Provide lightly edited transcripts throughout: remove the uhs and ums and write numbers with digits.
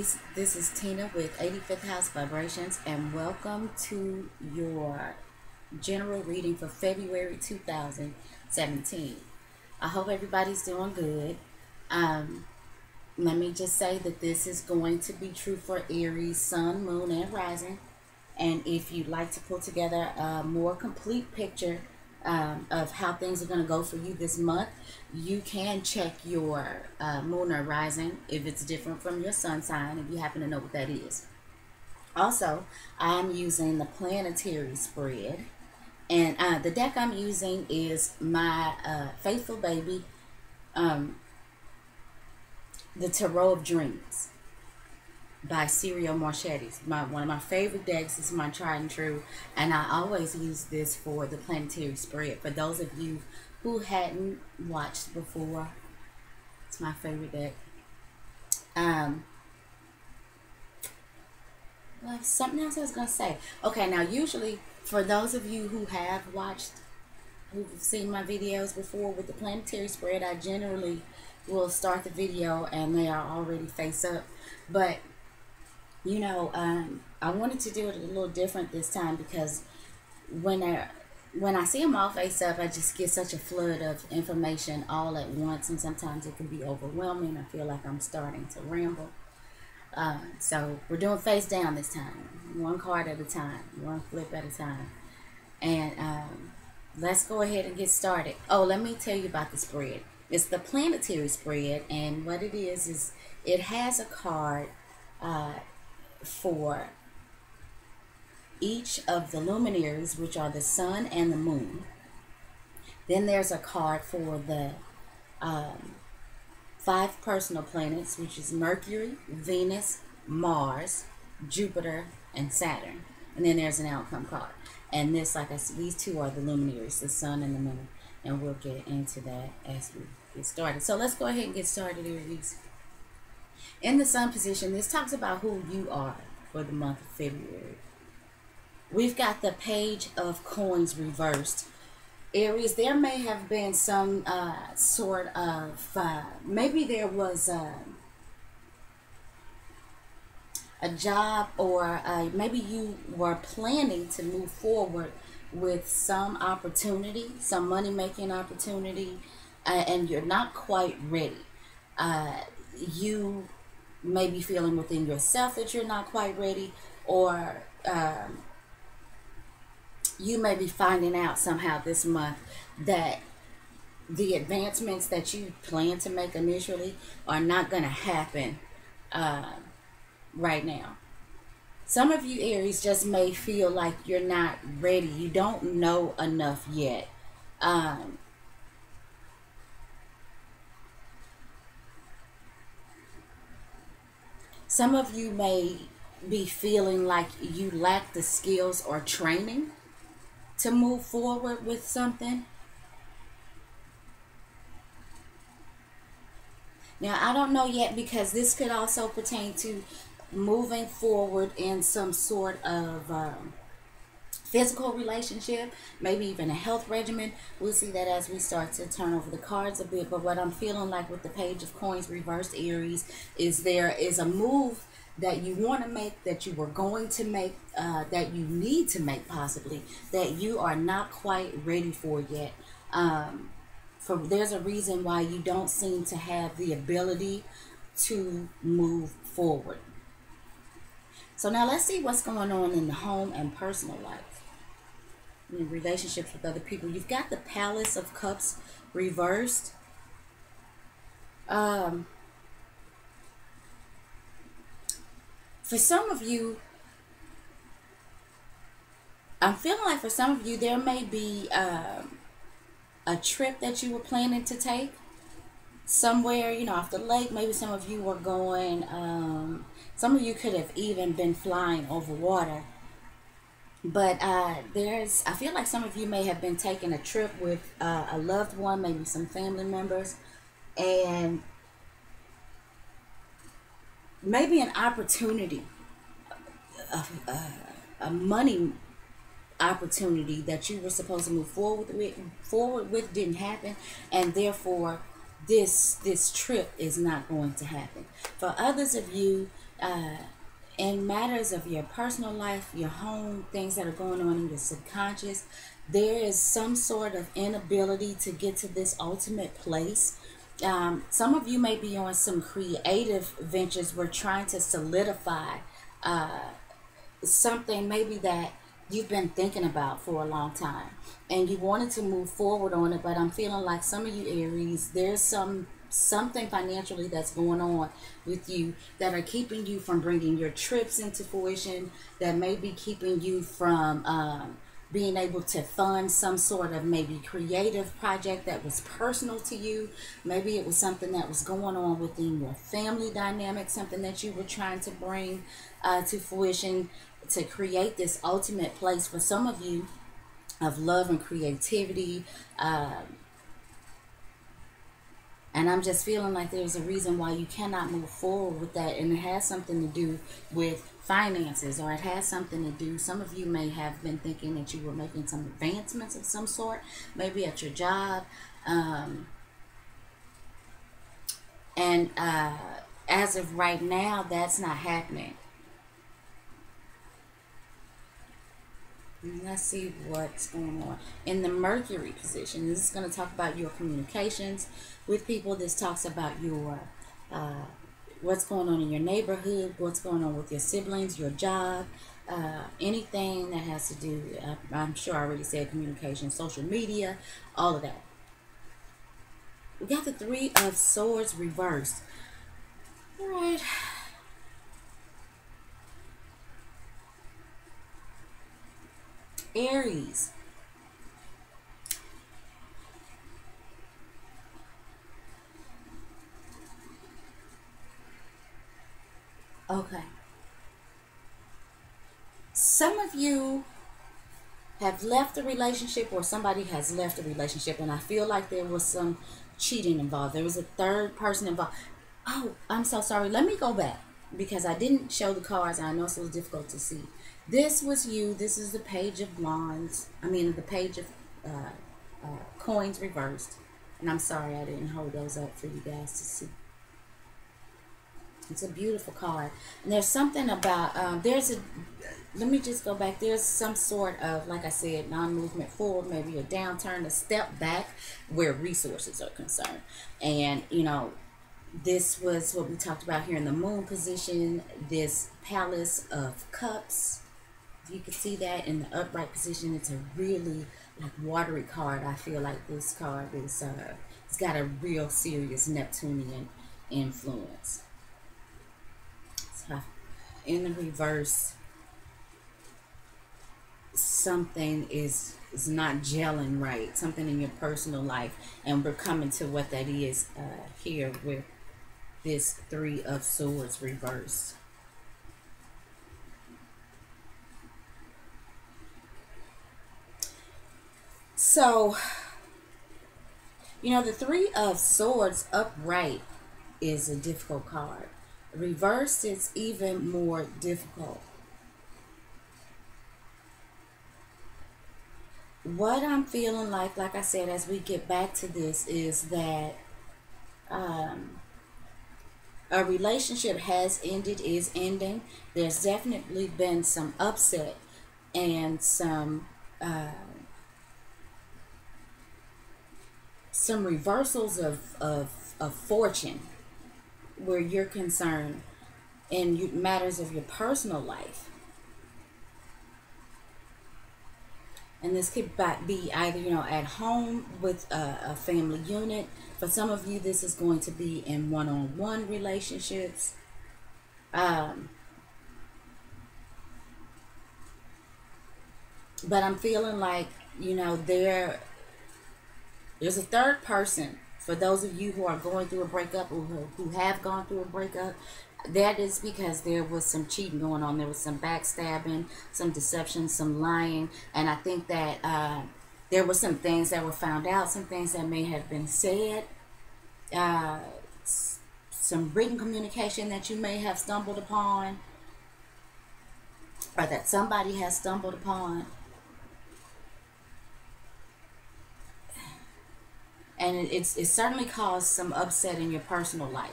Aries, this is Tina with 85th House Vibrations, and welcome to your general reading for February 2017. I hope everybody's doing good. Let me just say that this is going to be true for Aries, Sun, Moon, and Rising. And if you'd like to pull together a more complete picture of how things are going to go for you this month, you can check your moon or rising if it's different from your sun sign, if you happen to know what that is. Also, I'm using the planetary spread, and the deck I'm using is my Faithful Baby, the Tarot of Dreams by Ciro Marchetti. One of my favorite decks. Is my tried and true, and I always use this for the planetary spread. For those of you who hadn't watched before, it's my favorite deck. Well, something else I was gonna say. Okay, now usually for those of you who have watched, who've seen my videos before with the planetary spread, I generally will start the video and they are already face up, but you know, I wanted to do it a little different this time because when I see them all face up, I just get such a flood of information all at once, and sometimes it can be overwhelming. I feel like I'm starting to ramble. So we're doing face down this time, one card at a time, one flip at a time, and let's go ahead and get started. Oh, let me tell you about the spread. It's the planetary spread, and what it is it has a card for each of the luminaries, which are the sun and the moon. Then there's a card for the 5 personal planets, which is Mercury, Venus, Mars, Jupiter, and Saturn. And then there's an outcome card. And this, like I said, these 2 are the luminaries, the sun and the moon. And we'll get into that as we get started. So let's go ahead and get started, Aries. In the sun position, this talks about who you are for the month of February. We've got the Page of Coins reversed. Aries, there may have been some sort of, maybe there was a job, or maybe you were planning to move forward with some opportunity, some money-making opportunity, and you're not quite ready. You may be feeling within yourself that you're not quite ready, or you may be finding out somehow this month that the advancements that you plan to make initially are not going to happen right now. Some of you Aries just may feel like you're not ready. You don't know enough yet. Some of you may be feeling like you lack the skills or training to move forward with something. Now, I don't know yet, because this could also pertain to moving forward in some sort of physical relationship, maybe even a health regimen. We'll see that as we start to turn over the cards a bit. But what I'm feeling like with the Page of Coins reversed, Aries, is there is a move that you want to make, that you were going to make, that you need to make possibly, that you are not quite ready for yet. There's a reason why you don't seem to have the ability to move forward. So now let's see what's going on in the home and personal life, in relationships with other people. You've got the Palace of Cups reversed. For some of you, I'm feeling like for some of you, there may be a trip that you were planning to take somewhere, you know, off the lake. Maybe some of you were going, some of you could have even been flying over water. But I feel like some of you may have been taking a trip with a loved one, maybe some family members, and maybe an opportunity, a money opportunity that you were supposed to move forward with didn't happen, and therefore this trip is not going to happen. For others of you, in matters of your personal life, your home, things that are going on in your subconscious, there is some sort of inability to get to this ultimate place. Some of you may be on some creative ventures. We're trying to solidify something maybe that you've been thinking about for a long time and you wanted to move forward on it, but I'm feeling like some of you Aries, there's something financially that's going on with you that are keeping you from bringing your trips into fruition, that may be keeping you from being able to fund some sort of maybe creative project that was personal to you. Maybe it was something that was going on within your family dynamic, something that you were trying to bring to fruition to create this ultimate place for some of you of love and creativity. And I'm just feeling like there's a reason why you cannot move forward with that. And it has something to do with finances, or it has something to do. Some of you may have been thinking that you were making some advancements of some sort, maybe at your job. And as of right now, that's not happening. Let's see what's going on in the Mercury position. This is going to talk about your communications with people. This talks about your what's going on in your neighborhood, what's going on with your siblings, your job, anything that has to do, I'm sure I already said communication, social media, all of that. We got the Three of Swords reversed. All right. Aries. Okay. Some of you have left a relationship, or somebody has left a relationship, and I feel like there was some cheating involved. There was a third person involved. Oh, I'm so sorry. Let me go back because I didn't show the cards. I know it's a little difficult to see. This was you. This is the Page of Wands. I mean, the Page of Coins reversed. And I'm sorry I didn't hold those up for you guys to see. It's a beautiful card. And there's something about, let me just go back. There's some sort of, like I said, non-movement forward, maybe a downturn, a step back where resources are concerned. And, you know, this was what we talked about here in the Moon position, this Palace of Cups. You can see that in the upright position. It's a really like watery card. I feel like this card is, it's got a real serious Neptunian influence. So in the reverse, something is not gelling right, something in your personal life, and we're coming to what that is here with this Three of Swords reversed. So, you know, the Three of Swords upright is a difficult card. Reversed is even more difficult. What I'm feeling like I said, as we get back to this, is that a relationship has ended, is ending. There's definitely been some upset and some reversals of fortune where you're concerned in matters of your personal life. And this could be either, you know, at home with a family unit. For some of you, this is going to be in one-on-one relationships. But I'm feeling like, you know, there's a third person. For those of you who are going through a breakup, or who have gone through a breakup, that is because there was some cheating going on. There was some backstabbing, some deception, some lying. And I think that there were some things that were found out, some things that may have been said, some written communication that you may have stumbled upon, or that somebody has stumbled upon. and it certainly caused some upset in your personal life.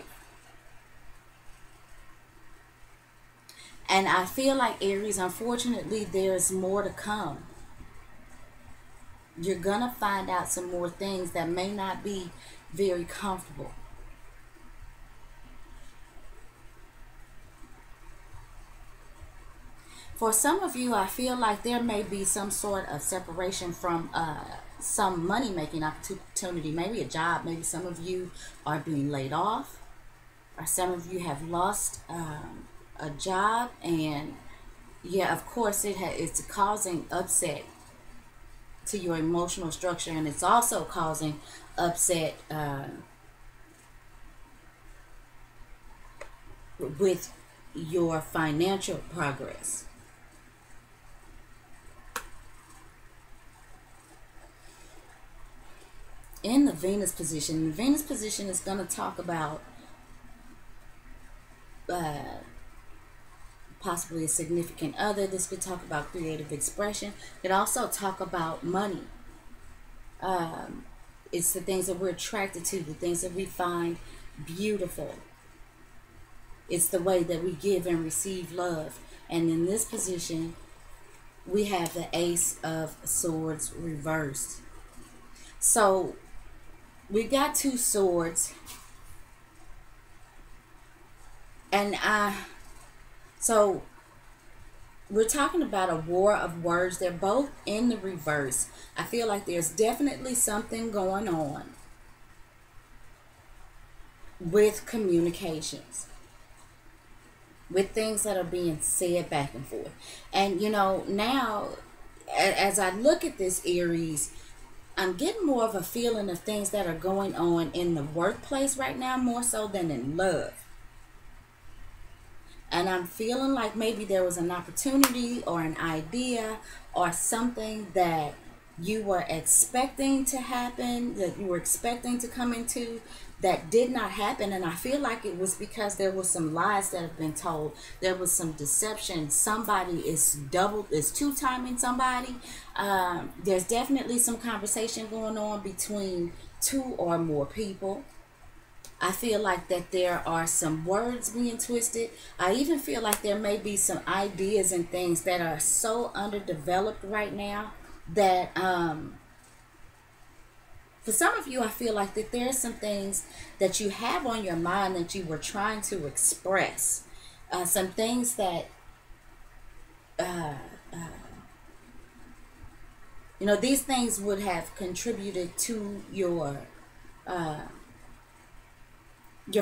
And I feel like, Aries, unfortunately, there's more to come. You're gonna find out some more things that may not be very comfortable. For some of you, I feel like there may be some sort of separation from some money making opportunity, maybe a job. Maybe some of you are being laid off, or some of you have lost a job, and yeah, of course, it's causing upset to your emotional structure, and it's also causing upset with your financial progress. In the Venus position is going to talk about uh, possibly a significant other. This could talk about creative expression. It also talk about money. It's the things that we're attracted to, the things that we find beautiful. It's the way that we give and receive love. And in this position, we have the Ace of Swords reversed. So we got two swords, and so we're talking about a war of words. They're both in the reverse. I feel like there's definitely something going on with communications, with things that are being said back and forth. And now, as I look at this, Aries, I'm getting more of a feeling of things that are going on in the workplace right now, more so than in love. And I'm feeling like maybe there was an opportunity or an idea or something that you were expecting to happen, that you were expecting to come into, that did not happen. And I feel like it was because there was some lies that have been told. There was some deception. Somebody is two-timing somebody. There's definitely some conversation going on between two or more people. I feel like that there are some words being twisted. I even feel like there may be some ideas and things that are so underdeveloped right now that for some of you, I feel like that there are some things that you have on your mind that you were trying to express. Some things that, these things would have contributed to your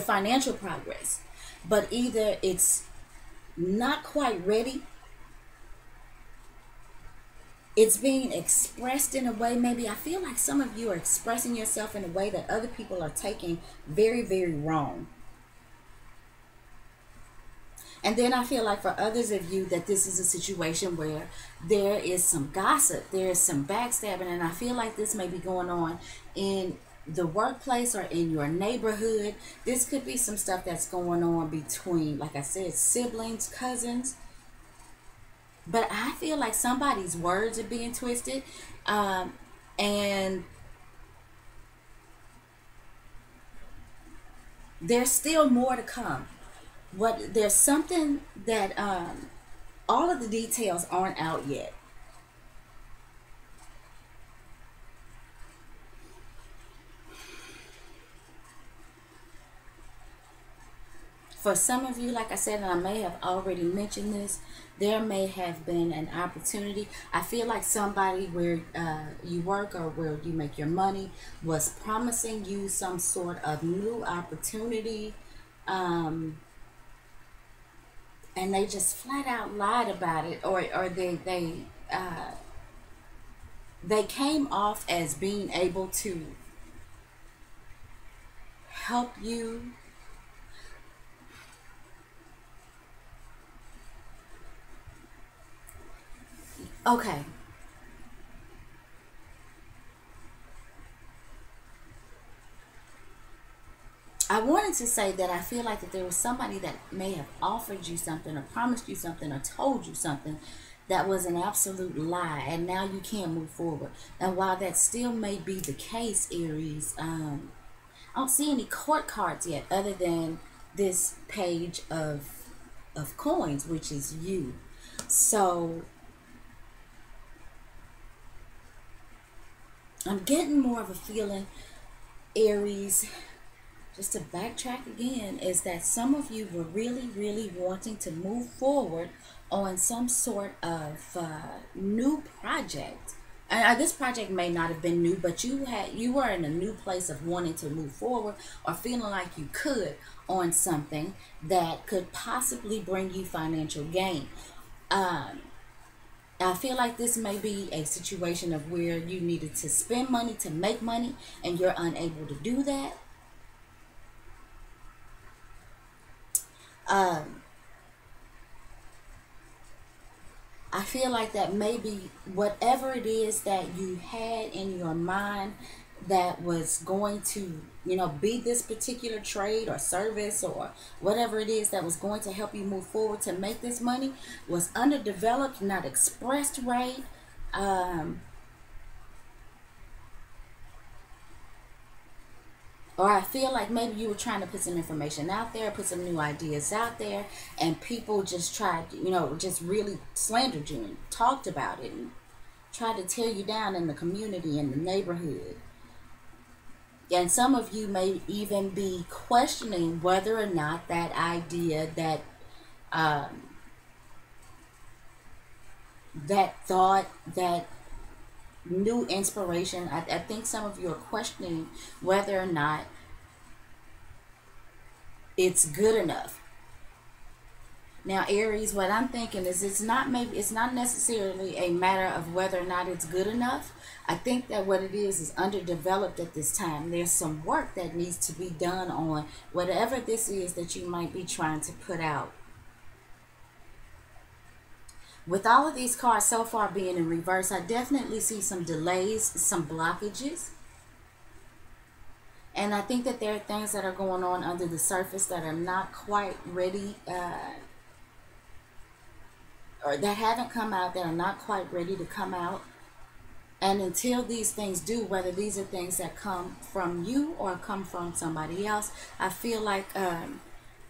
financial progress. But either it's not quite ready, it's being expressed in a way, maybe I feel like some of you are expressing yourself in a way that other people are taking very, very wrong. And then I feel like for others of you that this is a situation where there is some gossip, there is some backstabbing, and I feel like this may be going on in the workplace or in your neighborhood. This could be some stuff that's going on between, like I said, siblings, cousins. But I feel like somebody's words are being twisted, and there's still more to come. There's something that all of the details aren't out yet. For some of you, like I said, and I may have already mentioned this, there may have been an opportunity. I feel like somebody where you work or where you make your money was promising you some sort of new opportunity, and they just flat out lied about it, or they came off as being able to help you. Okay. I wanted to say that I feel like that there was somebody that may have offered you something or promised you something or told you something that was an absolute lie, and now you can't move forward. And while that still may be the case, Aries, I don't see any court cards yet, other than this page of coins, which is you. So I'm getting more of a feeling, Aries, just to backtrack again, is that some of you were really, really wanting to move forward on some sort of new project. And this project may not have been new, but you were in a new place of wanting to move forward, or feeling like you could on something that could possibly bring you financial gain. Um, I feel like this may be a situation of where you needed to spend money to make money, and you're unable to do that. Um, I feel like that maybe whatever it is that you had in your mind that was going to, be this particular trade or service or whatever it is that was going to help you move forward to make this money was underdeveloped, not expressed right. Um, or I feel like maybe you were trying to put some information out there, put some new ideas out there, and people just tried, just really slandered you and talked about it and tried to tear you down in the community, in the neighborhood. And some of you may even be questioning whether or not that idea, um, that thought, that new inspiration, I think some of you are questioning whether or not it's good enough. Now, Aries, what I'm thinking is it's not necessarily a matter of whether or not it's good enough. I think that what it is underdeveloped at this time. There's some work that needs to be done on whatever this is that you might be trying to put out. With all of these cards so far being in reverse, I definitely see some delays, some blockages. And I think that there are things that are going on under the surface that are not quite ready, or that haven't come out, that are not quite ready to come out. And until these things do, whether these are things that come from you or come from somebody else, I feel like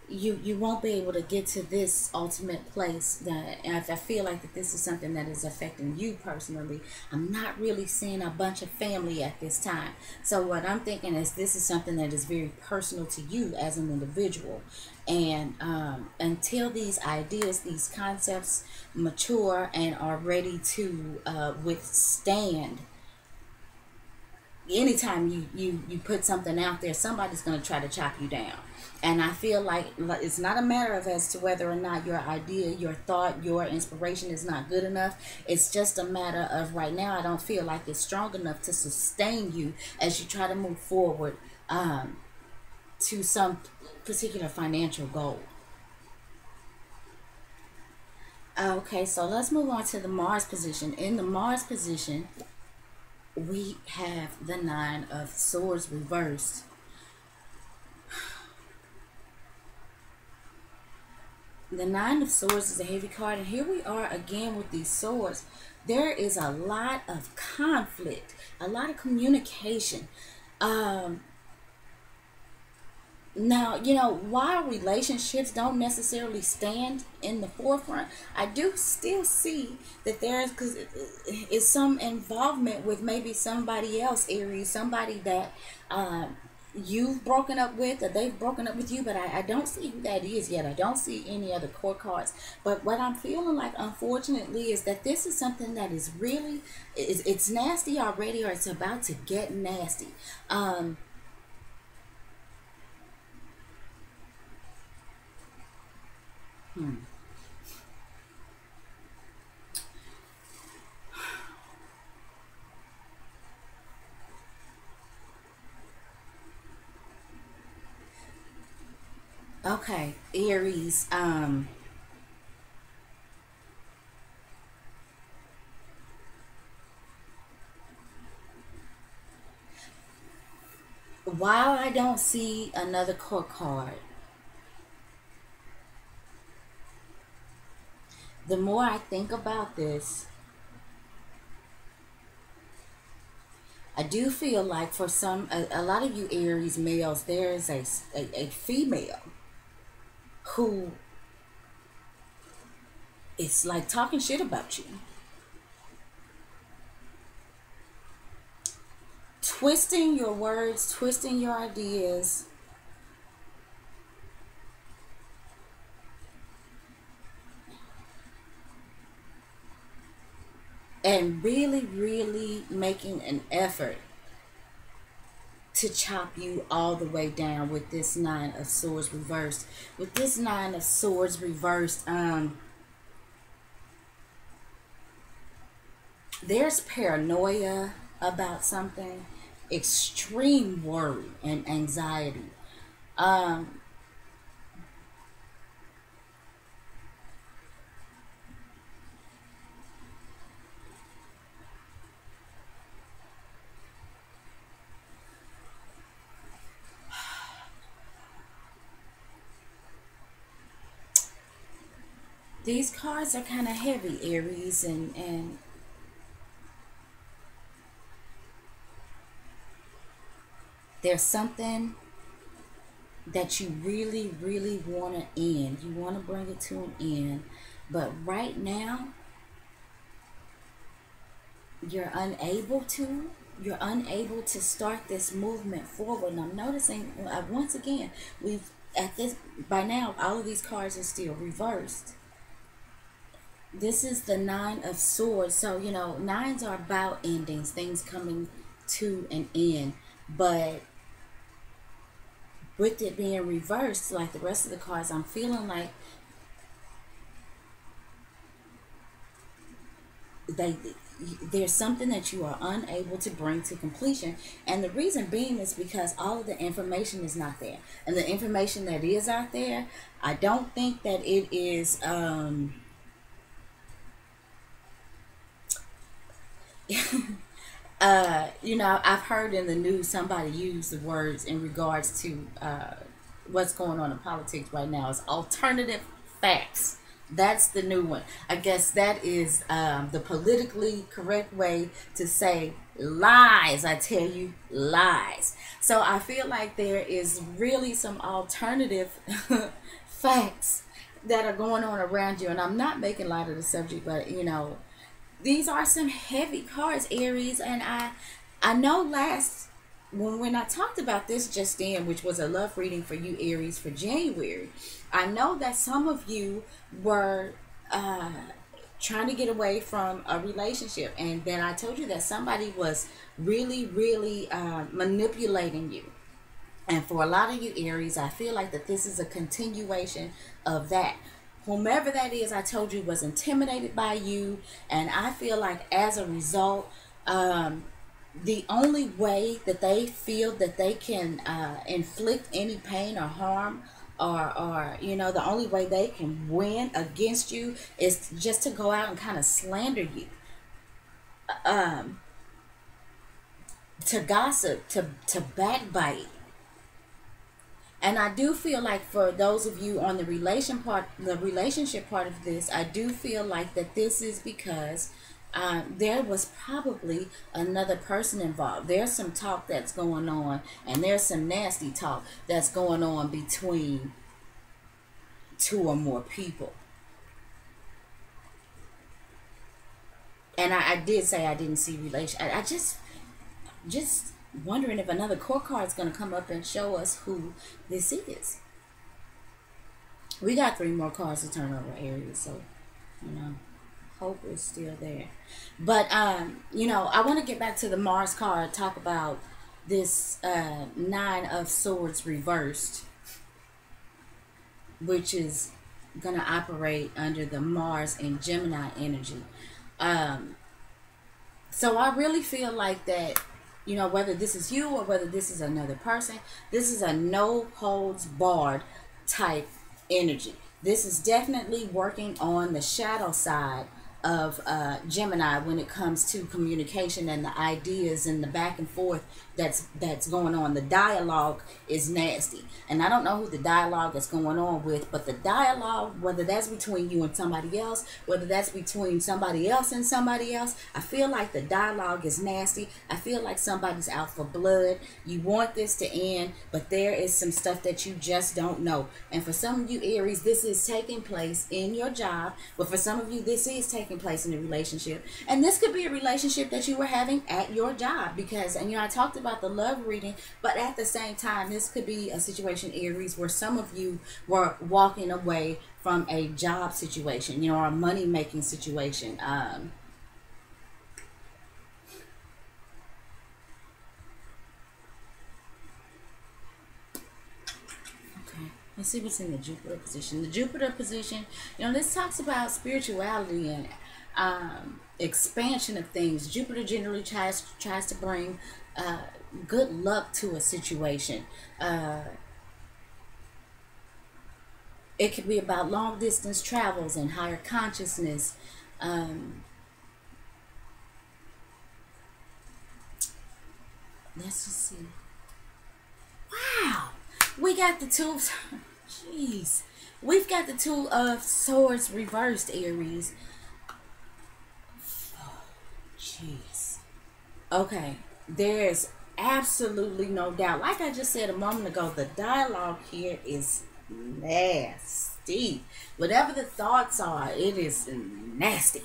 you won't be able to get to this ultimate place. That if I feel like that this is something that is affecting you personally, I'm not really seeing a bunch of family at this time. So what I'm thinking is this is something that is very personal to you as an individual. And until these ideas, these concepts mature and are ready to withstand, anytime you put something out there, somebody's going to try to chop you down. And I feel like it's not a matter of as to whether or not your idea, your thought, your inspiration is not good enough. It's just a matter of right now I don't feel like it's strong enough to sustain you as you try to move forward to some particular financial goal. Okay, so let's move on to the Mars position. In the Mars position, we have the Nine of Swords reversed. The Nine of Swords is a heavy card, and here we are again with these swords. There is a lot of conflict, a lot of communication. Now, while relationships don't necessarily stand in the forefront, I do still see that there is some involvement with maybe somebody else, Aries, somebody that you've broken up with or they've broken up with you, but I don't see who that is yet. I don't see any other court cards. But what I'm feeling like, unfortunately, is that this is something that is really, it's nasty already, or it's about to get nasty. Okay, Aries, while I don't see another court card, The more I think about this, I do feel like for a lot of you Aries males, there is a female who is like talking shit about you, twisting your words, twisting your ideas, and really, really making an effort to chop you all the way down with this Nine of Swords reversed. With this Nine of Swords reversed, there's paranoia about something, extreme worry and anxiety. Um, these cards are kind of heavy, Aries, and there's something that you really, really want to end. You want to bring it to an end. But right now, you're unable to. You're unable to start this movement forward. And I'm noticing, once again, we've, at this, by now, all of these cards are still reversed. This is the Nine of Swords. So, you know, nines are about endings, things coming to an end. But with it being reversed, like the rest of the cards, I'm feeling like they there's something that you are unable to bring to completion, and the reason being is because all of the information is not there, and the information that is out there, I don't think that it is you know, I've heard in the news somebody use the words in regards to what's going on in politics right now is alternative facts. That's the new one. I guess that is the politically correct way to say lies. I tell you, lies. So I feel like there is really some alternative facts that are going on around you. And I'm not making light of the subject, but you know, these are some heavy cards, Aries, and I know last when I talked about this just then, which was a love reading for you Aries for January, I know that some of you were trying to get away from a relationship, and then I told you that somebody was really, really manipulating you. And for a lot of you Aries, I feel like that this is a continuation of that. Whomever that is, I told you, was intimidated by you, and I feel like as a result, the only way that they feel that they can inflict any pain or harm, or you know, the only way they can win against you is just to go out and kind of slander you, um, to gossip, to backbite. And I do feel like for those of you on the relationship part of this, I do feel like that this is because there was probably another person involved. There's some talk that's going on, and there's some nasty talk that's going on between two or more people. And I did say I didn't see relation. I just wondering if another court card is going to come up and show us who this is. We got three more cards to turn over, Aries, so you know, hope is still there. But you know, I want to get back to the Mars card, talk about this Nine of Swords reversed, which is going to operate under the Mars and Gemini energy. Um, so I really feel like that, you know, whether this is you or whether this is another person, this is a no holds barred type energy. This is definitely working on the shadow side of Gemini when it comes to communication and the ideas and the back and forth that's going on. The dialogue is nasty, and I don't know who the dialogue is going on with, but the dialogue, whether that's between you and somebody else, whether that's between somebody else and somebody else, I feel like the dialogue is nasty. I feel like somebody's out for blood. You want this to end, but there is some stuff that you just don't know. And for some of you Aries, this is taking place in your job, but for some of you, this is taking place in a relationship. And this could be a relationship that you were having at your job, because, and I talked about the love reading, but at the same time, this could be a situation, Aries, where some of you were walking away from a job situation, or a money making situation. Let's see what's in the Jupiter position. The Jupiter position, this talks about spirituality and expansion of things. Jupiter generally tries to bring good luck to a situation. It could be about long distance travels and higher consciousness. Let's just see. Wow, we got the two. Jeez, we've got the Two of Swords reversed, Aries. Oh, jeez. Okay, there's absolutely no doubt. Like I just said a moment ago, the dialogue here is nasty. Whatever the thoughts are, it is nasty.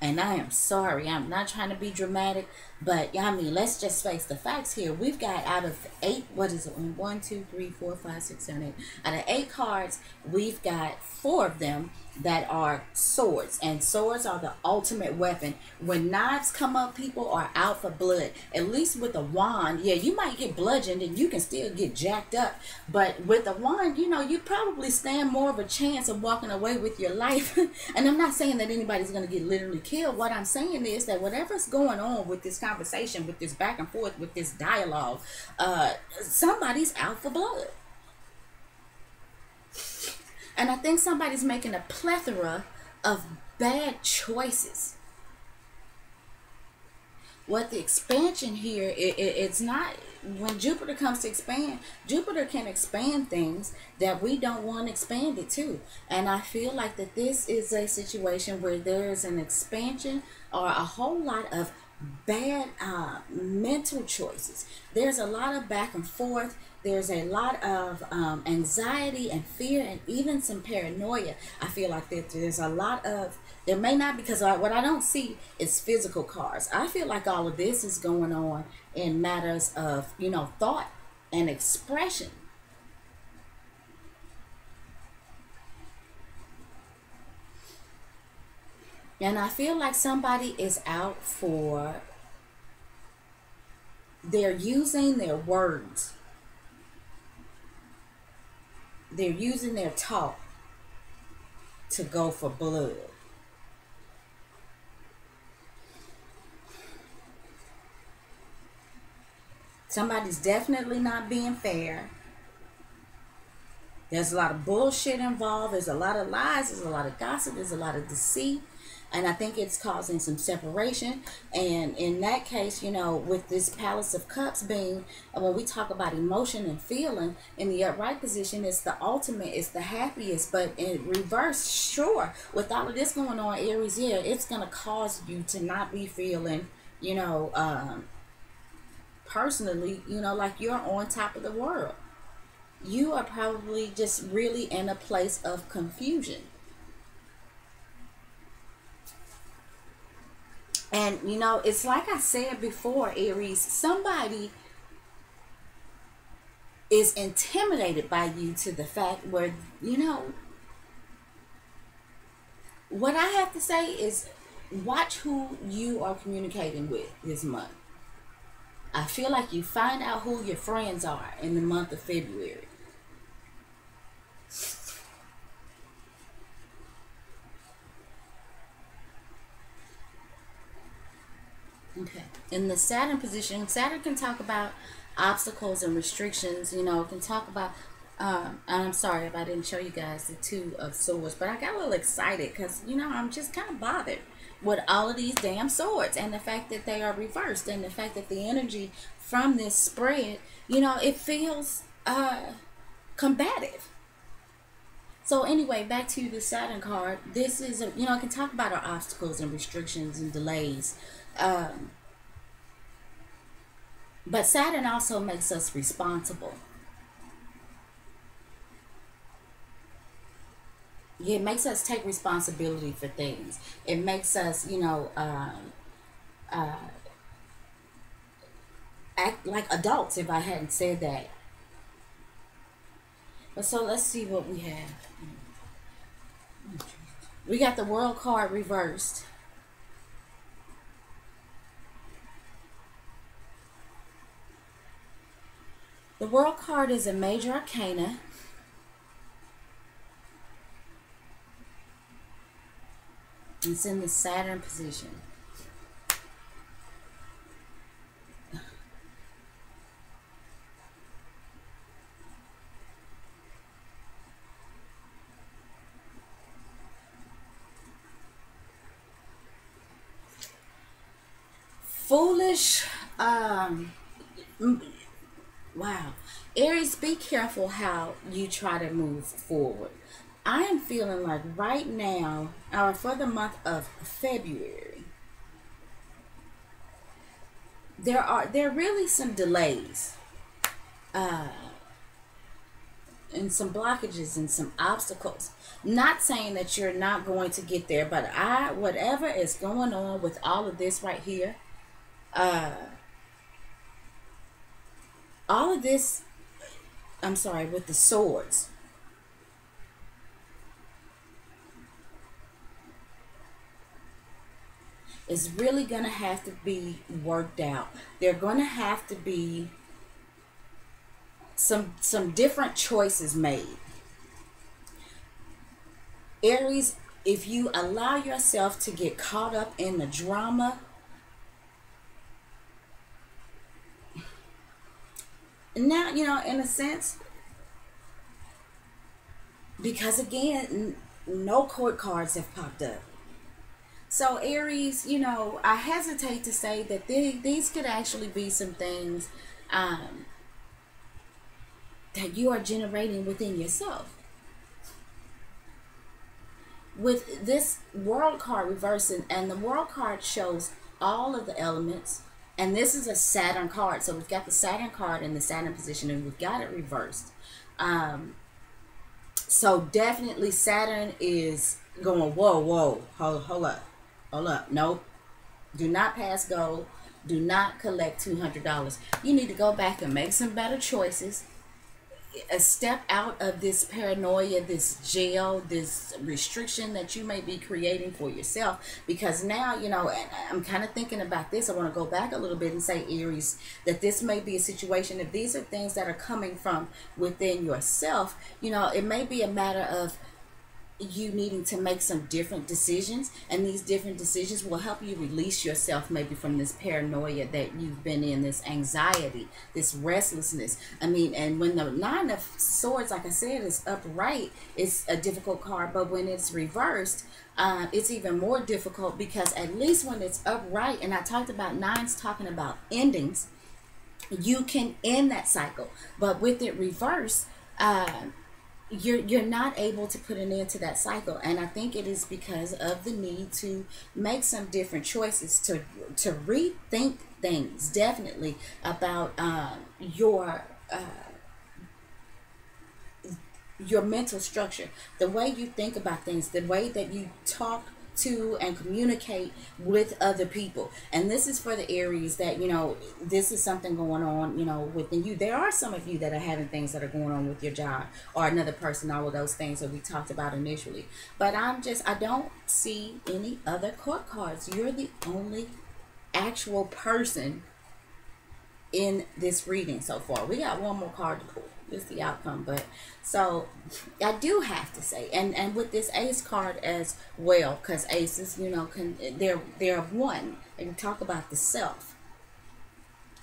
And I am sorry, I'm not trying to be dramatic, but I mean, let's just face the facts here. We've got, out of 8, what is it? 1, 2, 3, 4, 5, 6, 7, 8. Out of 8 cards, we've got 4 of them that are swords, and swords are the ultimate weapon. When knives come up, people are out for blood. At least with a wand, yeah, you might get bludgeoned and you can still get jacked up, but with a wand, you probably stand more of a chance of walking away with your life. And I'm not saying that anybody's going to get literally killed. What I'm saying is that whatever's going on with this conversation, with this back and forth, with this dialogue, somebody's out for blood. And I think somebody's making a plethora of bad choices. What the expansion here, it's not, when Jupiter comes to expand, Jupiter can expand things that we don't want expanded to. And I feel like that this is a situation where there's an expansion or a whole lot of bad mental choices. There's a lot of back and forth. There's a lot of anxiety and fear and even some paranoia. I feel like that there's a lot of, there may not, because what I don't see is physical cards. I feel like all of this is going on in matters of, thought and expression. And I feel like somebody is out for, they're using their words. They're using their talk to go for blood. Somebody's definitely not being fair. There's a lot of bullshit involved. There's a lot of lies. There's a lot of gossip. There's a lot of deceit. And I think it's causing some separation. And in that case, with this Palace of Cups being, when we talk about emotion and feeling, in the upright position, it's the ultimate, it's the happiest. But in reverse, sure, with all of this going on, Aries, yeah, it's going to cause you to not be feeling, personally, like you're on top of the world. You are probably just really in a place of confusion. And, it's like I said before, Aries, somebody is intimidated by you to the fact where, what I have to say is watch who you are communicating with this month. I feel like you find out who your friends are in the month of February. Okay. In the Saturn position, Saturn can talk about obstacles and restrictions, can talk about And I'm sorry if I didn't show you guys the Two of Swords, but I got a little excited because, I'm just kind of bothered with all of these damn swords and the fact that they are reversed and the fact that the energy from this spread, it feels combative. So anyway, back to the Saturn card. This is, I can talk about our obstacles and restrictions and delays. Um, but Saturn also makes us responsible. It makes us take responsibility for things. It makes us, act like adults, if I hadn't said that. But so let's see what we have. We got the World card reversed. The World card is a major arcana. It's in the Saturn position. Foolish, wow. Aries, be careful how you try to move forward. I am feeling like right now, or for the month of February, there are really some delays, and some blockages and some obstacles. Not saying that you're not going to get there, but whatever is going on with all of this right here, all of this, I'm sorry, with the swords. Is really going to have to be worked out. They're going to have to be some different choices made. Aries, if you allow yourself to get caught up in the drama, now, in a sense, because again, no court cards have popped up. So Aries, I hesitate to say that these could actually be some things that you are generating within yourself. With this World card reversing, and the World card shows all of the elements, and this is a Saturn card. So we've got the Saturn card in the Saturn position, and we've got it reversed. So definitely Saturn is going, whoa, hold up. Nope. Do not pass go. Do not collect $200. You need to go back and make some better choices. A step out of this paranoia, this jail, this restriction that you may be creating for yourself. Because now, and I'm kind of thinking about this. I want to go back a little bit and say, Aries, that this may be a situation. If these are things that are coming from within yourself, it may be a matter of you needing to make some different decisions, and these different decisions will help you release yourself maybe from this paranoia that you've been in, this anxiety, this restlessness. And when the Nine of Swords, like I said, is upright, it's a difficult card, but when it's reversed, it's even more difficult, because at least when it's upright, and I talked about nines talking about endings, you can end that cycle. But with it reversed, you're not able to put an end to that cycle. And I think it is because of the need to make some different choices, to rethink things, definitely, about your mental structure, the way you think about things, the way that you talk to and communicate with other people. And this is for the Aries that, this is something going on, within you. There are some of you that are having things that are going on with your job, or another person, all of those things that we talked about initially. But I don't see any other court cards. You're the only actual person in this reading so far. We got one more card to pull. This is the outcome. But so I do have to say, and with this Ace card as well, because aces, they're one, and talk about the self.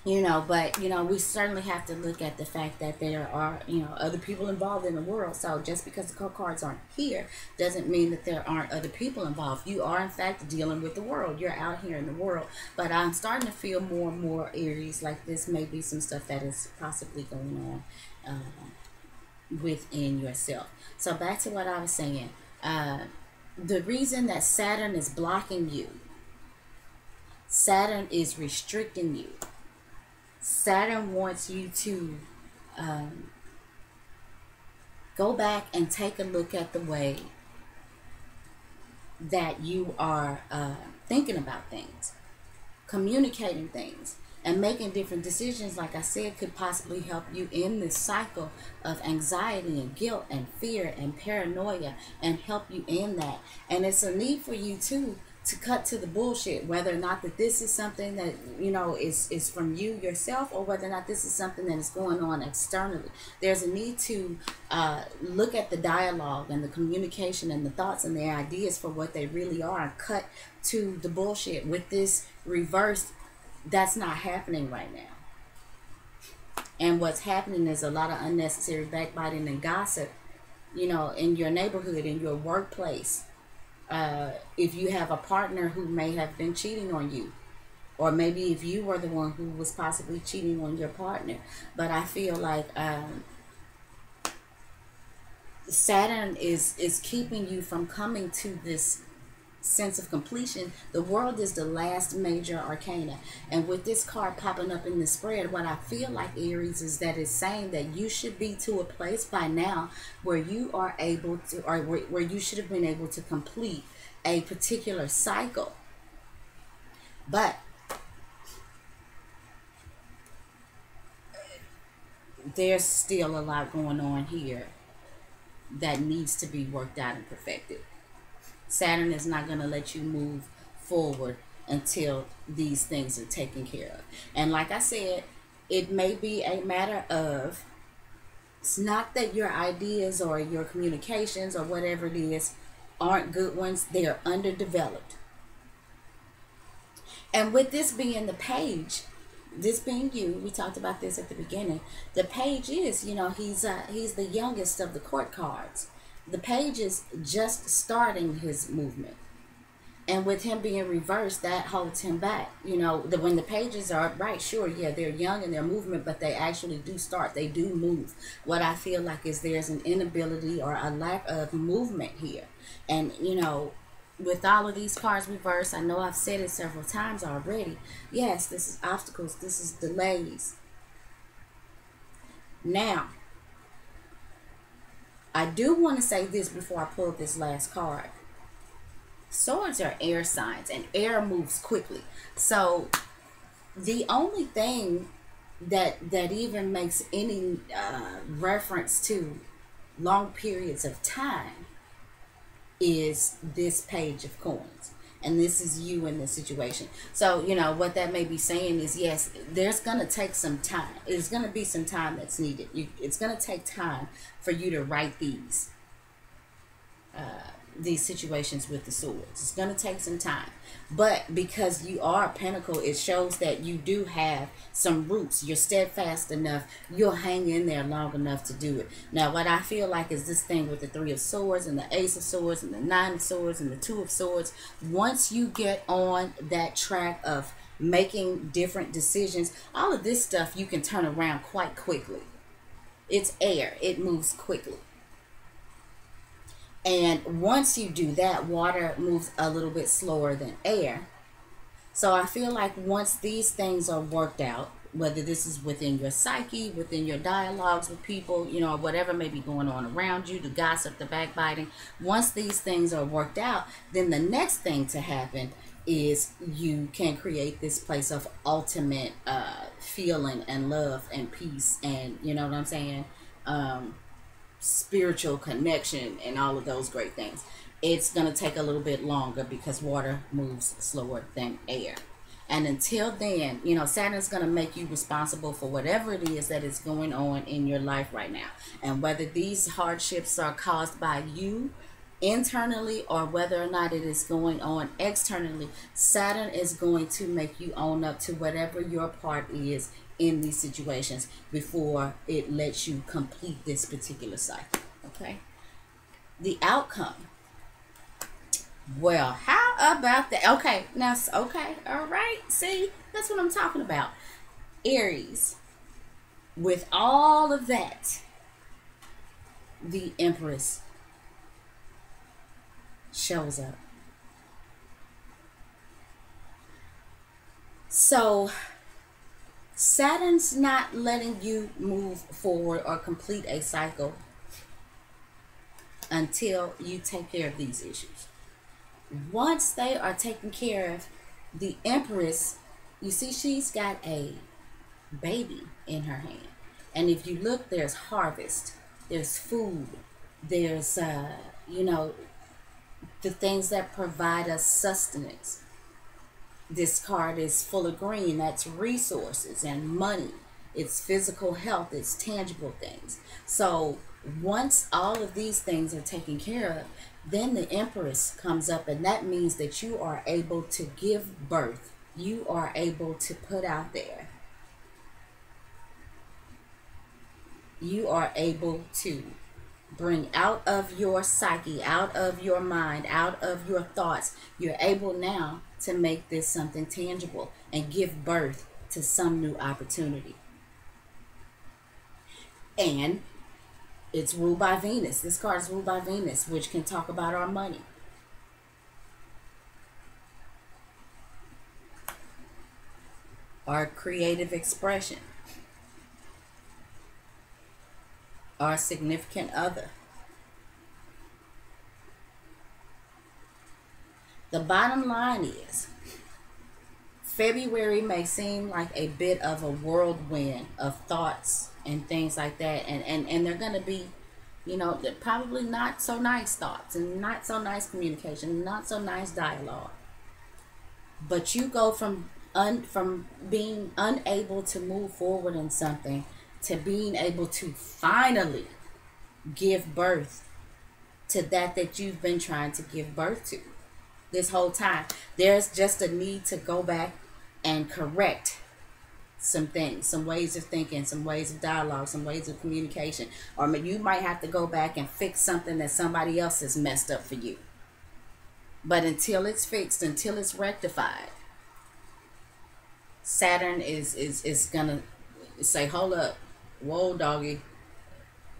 But we certainly have to look at the fact that there are other people involved in the world. So just because the cards aren't here doesn't mean that there aren't other people involved. You are in fact dealing with the world. You're out here in the world. But I'm starting to feel more and more, Aries, like this may be some stuff that is possibly going on within yourself. So back to what I was saying. The reason that Saturn is blocking you, Saturn is restricting you. Saturn wants you to go back and take a look at the way that you are thinking about things, communicating things, and making different decisions. Like I said, could possibly help you in this cycle of anxiety and guilt and fear and paranoia, and help you in that. And it's a need for you too to cut to the bullshit, whether or not that this is something that is from you yourself, or whether or not this is something that is going on externally. There's a need to look at the dialogue and the communication and the thoughts and the ideas for what they really are, and cut to the bullshit. With this reverse, that's not happening right now. And what's happening is a lot of unnecessary backbiting and gossip, in your neighborhood, in your workplace. If you have a partner who may have been cheating on you, or maybe if you were the one who was possibly cheating on your partner. But I feel like Saturn is keeping you from coming to this sense of completion. The world is the last major arcana, and with this card popping up in the spread, what I feel like, Aries, is that it's saying that you should be to a place by now where you are able to, or where you should have been able to complete a particular cycle. But there's still a lot going on here that needs to be worked out and perfected. Saturn is not going to let you move forward until these things are taken care of. And like I said, it may be a matter of, it's not that your ideas or your communications or whatever it is aren't good ones. They are underdeveloped. And with this being the page, this being you, we talked about this at the beginning. The page is, he's the youngest of the court cards. The page is just starting his movement. And with him being reversed, that holds him back. When the pages are right, sure, yeah, they're young in their movement, but they actually do start. They do move. What I feel like is there's an inability or a lack of movement here. And, with all of these cards reversed, I know I've said it several times already. Yes, this is obstacles. This is delays. Now, I do want to say this before I pull this last card. Swords are air signs, and air moves quickly. So the only thing that even makes any reference to long periods of time is this page of coins. And this is you in this situation. So, what that may be saying is, yes, there's going to take some time. There's going to be some time that's needed. It's going to take time for you to write these situations with the swords. It's going to take some time. But because you are a pentacle, it shows that you do have some roots. You're steadfast enough. You'll hang in there long enough to do it. Now, what I feel like is this thing with the 3 of swords and the ace of swords and the 9 of swords and the 2 of swords. Once you get on that track of making different decisions, all of this stuff you can turn around quite quickly. It's air. It moves quickly. And once you do that, water moves a little bit slower than air. So I feel like once these things are worked out, whether this is within your psyche, within your dialogues with people, or whatever may be going on around you, the gossip, the backbiting, once these things are worked out, then the next thing to happen is you can create this place of ultimate feeling and love and peace and, you know what I'm saying, spiritual connection and all of those great things. It's going to take a little bit longer because water moves slower than air. And until then, Saturn's going to make you responsible for whatever it is that is going on in your life right now. And whether these hardships are caused by you internally or whether or not it is going on externally, Saturn is going to make you own up to whatever your part is in these situations before it lets you complete this particular cycle. Okay? The outcome. Well, how about that? Okay, now, okay, all right. See, that's what I'm talking about. Aries, with all of that, the Empress shows up. So Saturn's not letting you move forward or complete a cycle until you take care of these issues. Once they are taken care of, the Empress, you see, she's got a baby in her hand. And if you look, there's harvest, there's food, there's, you know, the things that provide us sustenance. This card is full of green. That's resources and money. It's physical health. It's tangible things. So once all of these things are taken care of, then the Empress comes up, and that means that you are able to give birth. You are able to put out there. You are able to bring out of your psyche, out of your mind, out of your thoughts. You're able now to make this something tangible and give birth to some new opportunity. And it's ruled by Venus. This card is ruled by Venus, which can talk about our money. Our creative expression. Our significant other. The bottom line is, February may seem like a bit of a whirlwind of thoughts and things like that. And they're going to be, you know, they're probably not so nice thoughts and not so nice communication, not so nice dialogue. But you go from being unable to move forward in something to being able to finally give birth to that you've been trying to give birth to this whole time. There's just a need to go back and correct some things, some ways of thinking, some ways of dialogue, some ways of communication. Or you might have to go back and fix something that somebody else has messed up for you. But until it's fixed, until it's rectified, Saturn is gonna say, hold up, whoa doggy,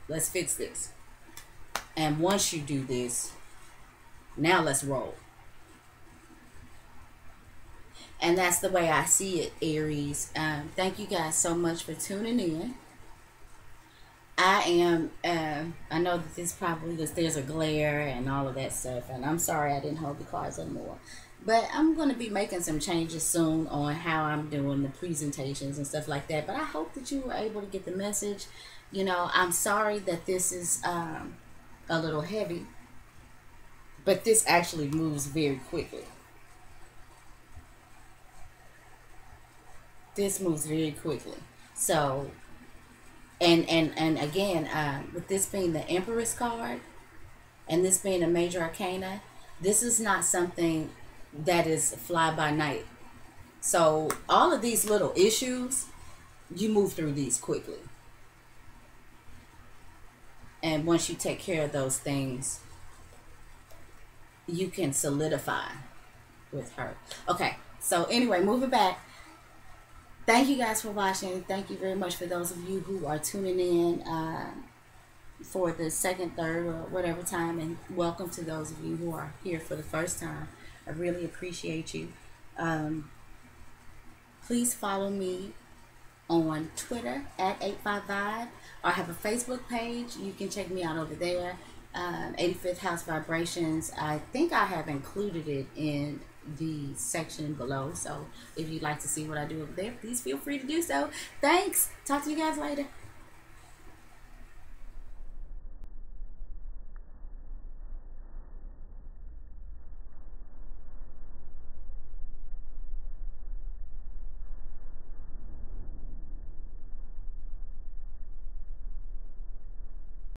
let's fix this. And once you do this, now let's roll. And that's the way I see it, Aries. Thank you guys so much for tuning in. I know that there's a glare and all of that stuff, and I'm sorry I didn't hold the cards anymore. But I'm going to be making some changes soon on how I'm doing the presentations and stuff like that. But I hope that you were able to get the message. You know, I'm sorry that this is a little heavy, but this actually moves very quickly. This moves very quickly. So, and again, with this being the Empress card, and this being a major arcana, this is not something that is fly by night. So all of these little issues, you move through these quickly. And once you take care of those things, you can solidify with her. Okay, so anyway, moving back. Thank you guys for watching. Thank you very much for those of you who are tuning in for the second, third, or whatever time. And welcome to those of you who are here for the first time. I really appreciate you. Please follow me on Twitter at 85Vibe, or I have a Facebook page. You can check me out over there. 85th House Vibrations. I think I have included it in the section below. So if you'd like to see what I do over there, please feel free to do so. Thanks. Talk to you guys later.